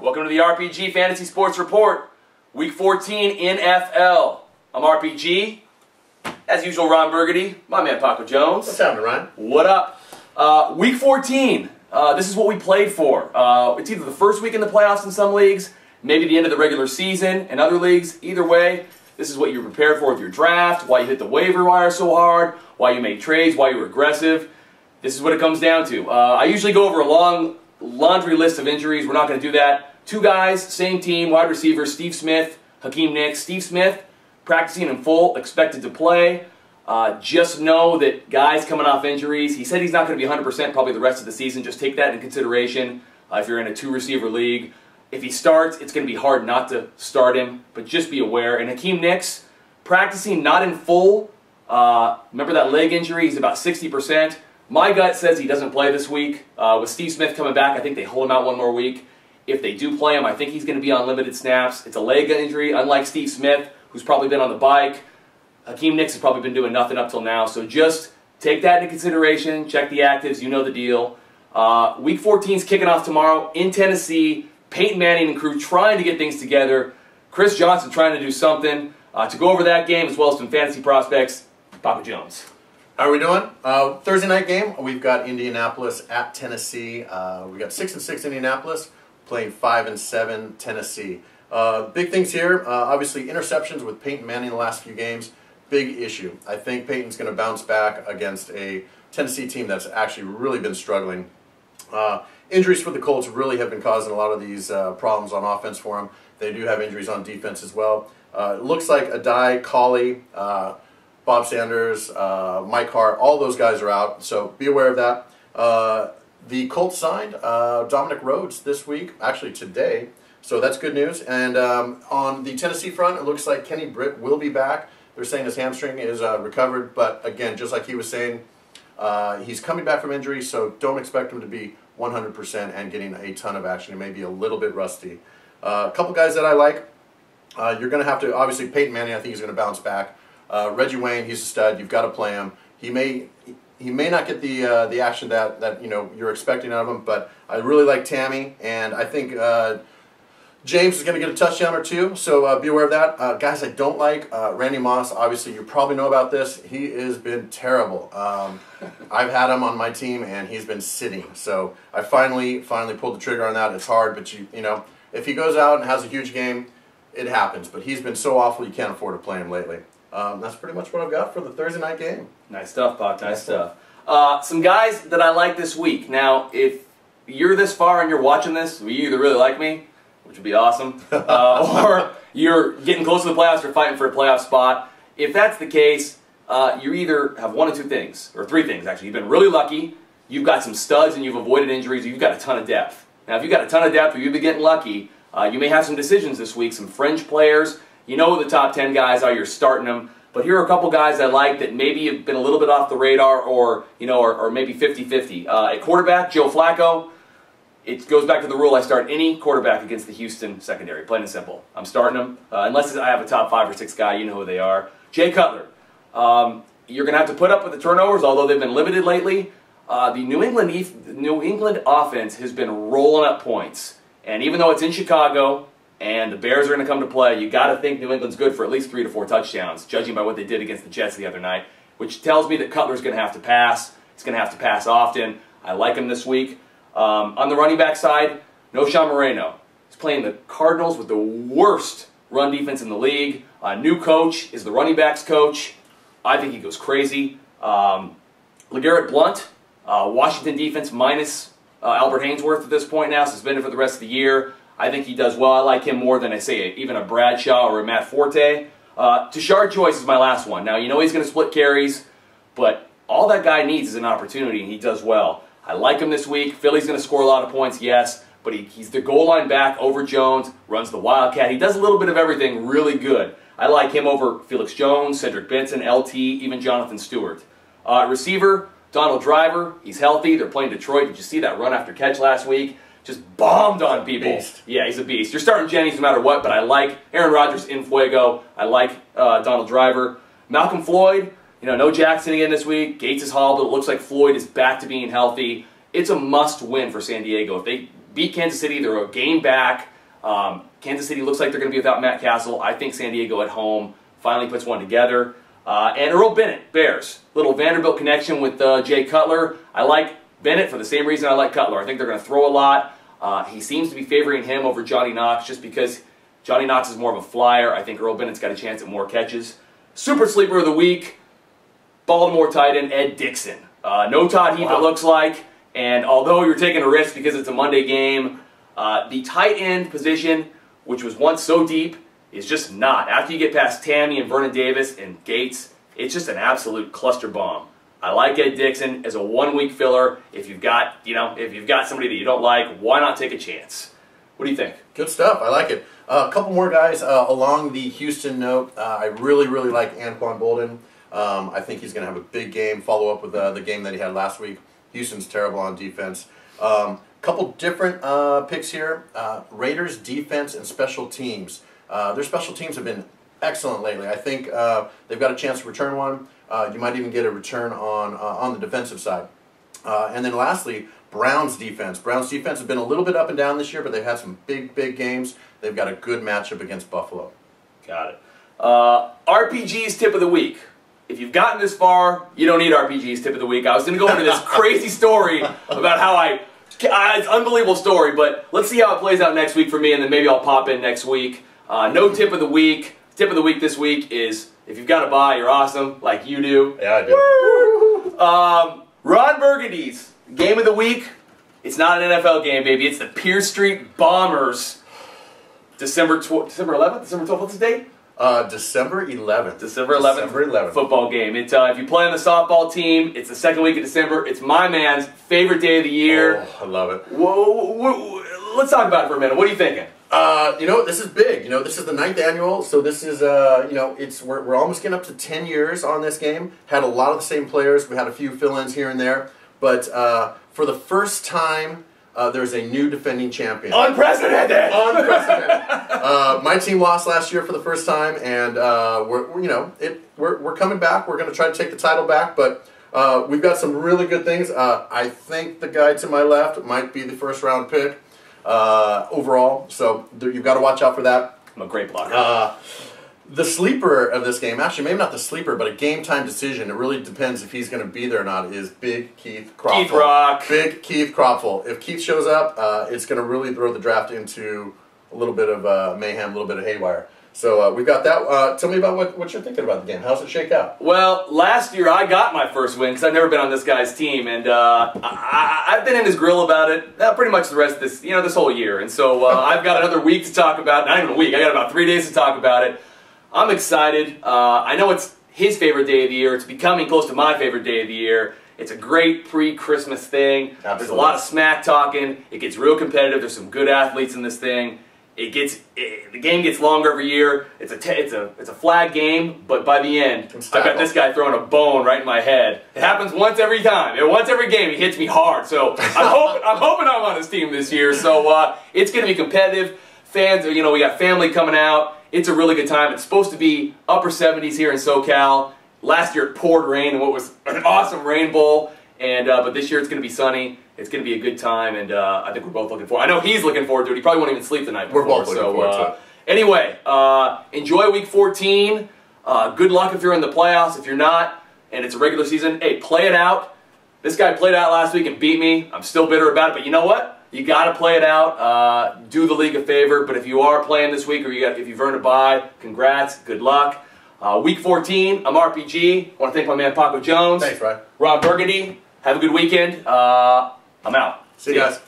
Welcome to the RPG Fantasy Sports Report, Week 14 NFL. I'm RPG, as usual, Ron Burgundy, my man Paco Jones. What's happening, Ryan? What up? Week 14, this is what we played for. It's either the first week in the playoffs in some leagues, maybe the end of the regular season in other leagues. Either way, this is what you're prepared for with your draft, why you hit the waiver wire so hard, why you made trades, why you were aggressive. This is what it comes down to. I usually go over a long laundry list of injuries. We're not going to do that. Two guys, same team, wide receivers, Steve Smith, Hakeem Nicks. Steve Smith, practicing in full, expected to play. Just know that guys coming off injuries, he said he's not going to be 100% probably the rest of the season. Just take that into consideration if you're in a two-receiver league. If he starts, it's going to be hard not to start him, but just be aware. And Hakeem Nicks, practicing not in full. Remember that leg injury? He's about 60%. My gut says he doesn't play this week. With Steve Smith coming back, I think they hold him out one more week. If they do play him, I think he's going to be on limited snaps. It's a leg injury, unlike Steve Smith, who's probably been on the bike. Hakeem Nicks has probably been doing nothing up till now. So just take that into consideration. Check the actives. You know the deal. Week 14 is kicking off tomorrow in Tennessee. Peyton Manning and crew trying to get things together. Chris Johnson trying to do something. To go over that game as well as some fantasy prospects, Paco Jones. How are we doing? Thursday night game, we've got Indianapolis at Tennessee. We got 6-6 Indianapolis playing 5-7 Tennessee. Big things here, obviously interceptions with Peyton Manning the last few games. Big issue. I think Peyton's going to bounce back against a Tennessee team that's actually really been struggling. Injuries for the Colts really have been causing a lot of these problems on offense for them. They do have injuries on defense as well. It looks like Adai, Colley, Bob Sanders, Mike Hart, all those guys are out, so be aware of that. The Colts signed Dominic Rhodes this week, actually today, so that's good news. And on the Tennessee front, it looks like Kenny Britt will be back. They're saying his hamstring is recovered, but again, just like he was saying, he's coming back from injury, so don't expect him to be 100% and getting a ton of action. He may be a little bit rusty. A couple guys that I like, you're going to have to, obviously Peyton Manning, I think he's going to bounce back. Reggie Wayne, he's a stud. You've got to play him. He may not get the action that you know you're expecting out of him, but I really like Tammy, and I think James is going to get a touchdown or two. So be aware of that. Guys, I don't like Randy Moss. Obviously, you probably know about this. He has been terrible. I've had him on my team, and he's been sitting. So I finally pulled the trigger on that. It's hard, but you know, if he goes out and has a huge game, it happens. But he's been so awful, you can't afford to play him lately. That's pretty much what I've got for the Thursday night game. Nice stuff, Pac. Nice stuff. Some guys that I like this week. Now, if you're this far and you're watching this, you either really like me, which would be awesome, or you're getting close to the playoffs or fighting for a playoff spot. If that's the case, you either have one of two things, or three things actually. You've been really lucky, you've got some studs and you've avoided injuries, or you've got a ton of depth. Now, if you've got a ton of depth or you've been getting lucky, you may have some decisions this week, some fringe players. You know who the top 10 guys are, you're starting them. But here are a couple guys I like that maybe have been a little bit off the radar or, you know, or maybe 50-50. At quarterback, Joe Flacco. It goes back to the rule I start any quarterback against the Houston secondary, plain and simple. I'm starting them. Unless I have a top 5 or 6 guy, you know who they are. Jay Cutler. You're going to have to put up with the turnovers, although they've been limited lately. The New England offense has been rolling up points. And even though it's in Chicago, and the Bears are going to come to play, you got to think New England's good for at least 3 to 4 touchdowns, judging by what they did against the Jets the other night, which tells me that Cutler's going to have to pass. He's going to have to pass often. I like him this week. On the running back side, no Sean Moreno. He's playing the Cardinals with the worst run defense in the league. New coach is the running backs coach. I think he goes crazy. LeGarrette Blount, Washington defense minus Albert Haynesworth at this point now, suspended for the rest of the year. I think he does well. I like him more than, I say, even a Bradshaw or a Matt Forte. Tashard Choice is my last one. Now, you know he's going to split carries, but all that guy needs is an opportunity, and he does well. I like him this week. Philly's going to score a lot of points, yes, but he's the goal line back over Jones, runs the Wildcat. He does a little bit of everything really good. I like him over Felix Jones, Cedric Benson, LT, even Jonathan Stewart. Receiver, Donald Driver. He's healthy. They're playing Detroit. Did you see that run after catch last week? Just bombed on people. Beast. Yeah, he's a beast. You're starting Jennings no matter what, but I like Aaron Rodgers in fuego. I like Donald Driver. Malcolm Floyd, you know, no Jackson again this week. Gates is hauled, but it looks like Floyd is back to being healthy. It's a must-win for San Diego. If they beat Kansas City, they're a game back. Kansas City looks like they're going to be without Matt Castle. I think San Diego at home finally puts one together. And Earl Bennett, Bears. Little Vanderbilt connection with Jay Cutler. I like Bennett for the same reason I like Cutler. I think they're going to throw a lot. He seems to be favoring him over Johnny Knox just because Johnny Knox is more of a flyer. I think Earl Bennett's got a chance at more catches. Super sleeper of the week, Baltimore tight end Ed Dickson. No Todd Heap, it looks like. And although you're taking a risk because it's a Monday game, the tight end position, which was once so deep, is just not. After you get past Tammy and Vernon Davis and Gates, it's just an absolute cluster bomb. I like Ed Dickson as a one-week filler. If you've got, if you've got somebody that you don't like, why not take a chance? What do you think? Good stuff. I like it. A couple more guys along the Houston note. I really like Anquan Bolden. I think he's going to have a big game. Follow up with the game that he had last week. Houston's terrible on defense. Couple different picks here. Raiders defense and special teams. Their special teams have been excellent lately. I think they've got a chance to return one. You might even get a return on the defensive side. And then lastly, Browns defense. Browns defense has been a little bit up and down this year, but they've had some big games. They've got a good matchup against Buffalo. Got it. RPG's tip of the week. If you've gotten this far, you don't need RPG's tip of the week. I was going to go into this crazy story about how it's an unbelievable story, but let's see how it plays out next week for me, and then maybe I'll pop in next week. No tip of the week. Tip of the week this week is, if you've got a buy, you're awesome, like you do. Yeah, I do. Ron Burgundy's game of the week. It's not an NFL game, baby. It's the Pierce Street Bombers. December 11th? December 12th? What's the date? December 11th. December 11th. Football game. It's, if you play on the softball team, it's the second week of December. It's my man's favorite day of the year. Oh, I love it. Whoa, let's talk about it for a minute. What are you thinking? This is big. This is the 9th annual, so this is, we're almost getting up to 10 years on this game. Had a lot of the same players. We had a few fill-ins here and there, but for the first time, there's a new defending champion. Unprecedented! My team lost last year for the first time, and we're coming back. We're going to try to take the title back, but we've got some really good things. I think the guy to my left might be the first-round pick. Overall, so you've got to watch out for that. I'm a great blocker. The sleeper of this game, actually maybe not the sleeper, but a game-time decision, it really depends if he's going to be there or not, is Big Keith Cropful. Keith Rock. Big Keith Cropful. If Keith shows up, it's going to really throw the draft into a little bit of mayhem, a little bit of haywire. So we've got that. Tell me about what you're thinking about the game. How's it shake out? Well, last year I got my first win because I've never been on this guy's team, and I've been in his grill about it pretty much the rest of this, this whole year. And so I've got another week to talk about. Not even a week. I got about 3 days to talk about it. I'm excited. I know it's his favorite day of the year. It's becoming close to my favorite day of the year. It's a great pre-Christmas thing. Absolutely. There's a lot of smack talking. It gets real competitive. There's some good athletes in this thing. The game gets longer every year. It's a flag game, but by the end, I've got this guy throwing a bone right in my head. It happens once every time. Once every game, he hits me hard. So I'm hoping I'm on his team this year. So it's going to be competitive. Fans, we got family coming out. It's a really good time. It's supposed to be upper 70s here in SoCal. Last year it poured rain in what was an awesome rain bowl, and but this year it's going to be sunny. It's going to be a good time, and I think we're both looking forward. I know he's looking forward to it. He probably won't even sleep the night before. We're both looking forward to it. Anyway, enjoy Week 14. Good luck if you're in the playoffs. If you're not, and it's a regular season, hey, play it out. This guy played out last week and beat me. I'm still bitter about it, but you know what? You got to play it out. Do the league a favor. But if you are playing this week, or if you've earned a bye, congrats. Good luck. Week 14, I'm RPG. I want to thank my man Paco Jones. Thanks, Ryan. Ron Burgundy. Have a good weekend. I'm out. See you guys.